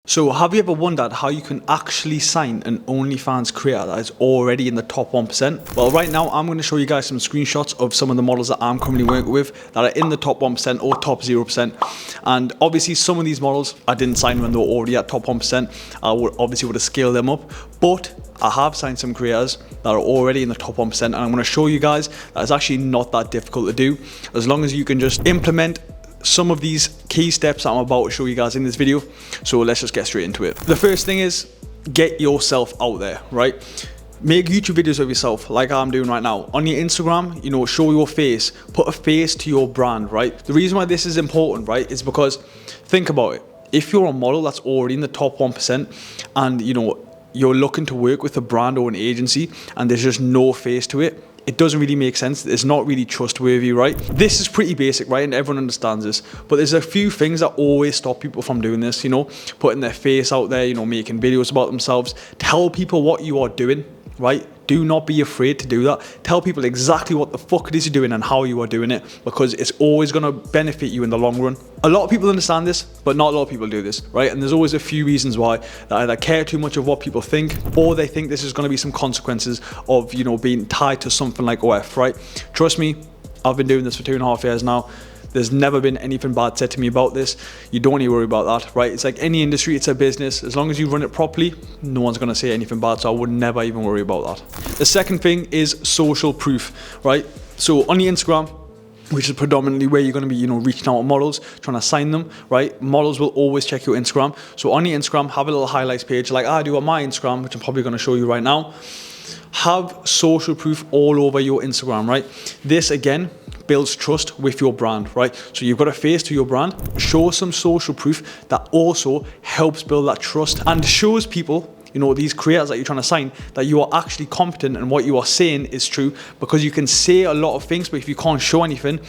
So have you ever wondered how you can actually sign an OnlyFans creator that is already in the top 1%? Well, right now I'm going to show you guys some screenshots of some of the models that I'm currently working with that are in the top 1% or top 0%. And obviously some of these models I didn't sign when they were already at top 1%. I would have scaled them up, but I have signed some creators that are already in the top 1%, and I'm going to show you guys that it's actually not that difficult to do as long as you can just implement some of these key steps that I'm about to show you guys in this video. So let's just get straight into it. The first thing is get yourself out there, right? Make YouTube videos of yourself like I'm doing right now. On your Instagram, show your face, put a face to your brand, right? The reason why this is important, right, is because think about it. If you're a model that's already in the top 1% and you're looking to work with a brand or an agency and there's just no face to it, it doesn't really make sense. It's not really trustworthy, right? This is pretty basic, right? And everyone understands this. But there's a few things that always stop people from doing this, putting their face out there, making videos about themselves. Tell people what you are doing, right? Do not be afraid to do that. Tell people exactly what the fuck it is you're doing and how you are doing it, because it's always going to benefit you in the long run. A lot of people understand this, but not a lot of people do this, right? And there's always a few reasons why. They either care too much of what people think, or they think this is going to be some consequences of, being tied to something like OF, right? Trust me, I've been doing this for 2.5 years now. There's never been anything bad said to me about this. You don't need to worry about that, right? It's like any industry, it's a business. As long as you run it properly, no one's going to say anything bad, so I would never even worry about that. The second thing is social proof, right? So on your Instagram, which is predominantly where you're going to be, reaching out to models, trying to sign them, right? Models will always check your Instagram. So on your Instagram, have a little highlights page like I do on my Instagram, which I'm probably going to show you right now. Have social proof all over your Instagram, right? This again builds trust with your brand, right? So you've got a face to your brand. Show some social proof that also helps build that trust and shows people, these creators that you're trying to sign, that you are actually competent and what you are saying is true, because you can say a lot of things, but if you can't show anything,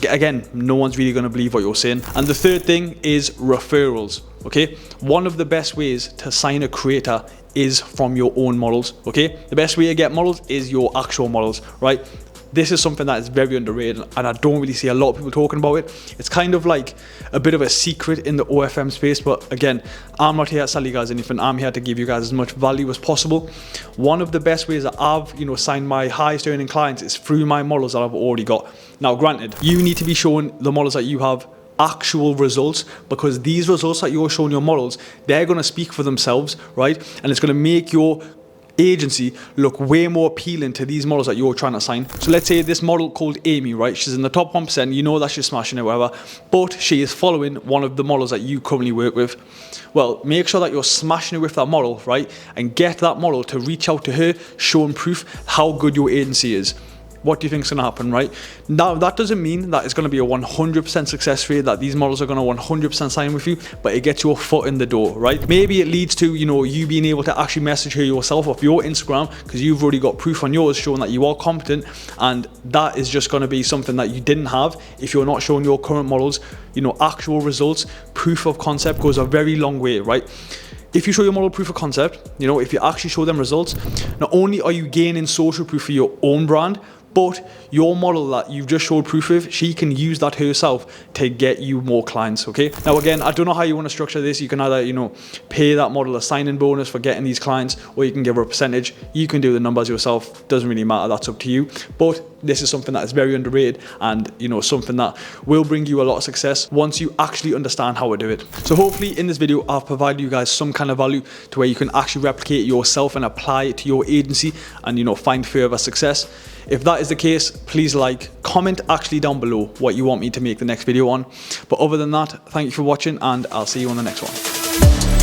again, no one's really going to believe what you're saying. And the third thing is referrals, okay? One of the best ways to sign a creator is from your own models, okay? The best way to get models is your actual models, right? This is something that is very underrated and I don't really see a lot of people talking about it. It's kind of like a bit of a secret in the OFM space, but again, I'm not here to sell you guys anything. I'm here to give you guys as much value as possible. One of the best ways that I've, signed my highest earning clients is through my models that I've already got. Now, granted, you need to be showing the models that you have actual results, because these results that you're showing your models, they're going to speak for themselves, right? And it's going to make your agency look way more appealing to these models that you're trying to sign. So let's say this model called Amy, right? She's in the top 1%, that she's smashing it, whatever, but she is following one of the models that you currently work with. Well, make sure that you're smashing it with that model, right? And get that model to reach out to her, showing proof how good your agency is. What do you think is going to happen, right? Now, that doesn't mean that it's going to be a 100% success rate, that these models are going to 100% sign with you, but it gets your foot in the door, right? Maybe it leads to, you being able to actually message her yourself off your Instagram, because you've already got proof on yours showing that you are competent, and that is just going to be something that you didn't have if you're not showing your current models, actual results. Proof of concept goes a very long way, right? If you show your model proof of concept, if you actually show them results, not only are you gaining social proof for your own brand, but your model that you've just showed proof of, she can use that herself to get you more clients, okay? Now, again, I don't know how you want to structure this. You can either, pay that model a sign-in bonus for getting these clients, or you can give her a percentage. You can do the numbers yourself. Doesn't really matter. That's up to you. But this is something that is very underrated and, something that will bring you a lot of success once you actually understand how to do it. So hopefully in this video, I've provided you guys some kind of value to where you can actually replicate it yourself and apply it to your agency and, find further success. If that is the case, please comment actually down below what you want me to make the next video on. But other than that, thank you for watching and I'll see you on the next one.